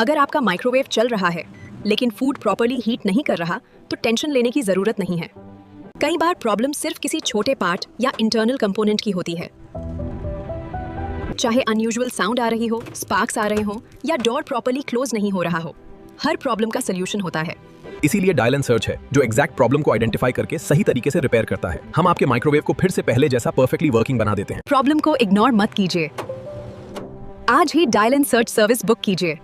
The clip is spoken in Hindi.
अगर आपका माइक्रोवेव चल रहा है लेकिन फूड प्रॉपर्ली हीट नहीं कर रहा तो टेंशन लेने की जरूरत नहीं है। कई बार प्रॉब्लम सिर्फ किसी छोटे पार्ट या इंटरनल कंपोनेंट की होती है। चाहे अनयूजुअल साउंड आ रही हो, स्पार्क्स आ रहे हो या डोर प्रॉपर्ली क्लोज नहीं हो रहा हो, हर प्रॉब्लम का सलूशन होता है। इसीलिए डायल एंड सर्च है जो एग्जैक्ट प्रॉब्लम को आइडेंटिफाई करके सही तरीके से रिपेयर करता है। हम आपके माइक्रोवेव को फिर से पहले जैसा परफेक्टली वर्किंग बना देते हैं। प्रॉब्लम को इग्नोर मत कीजिए, आज ही dial and search service book कीजिए।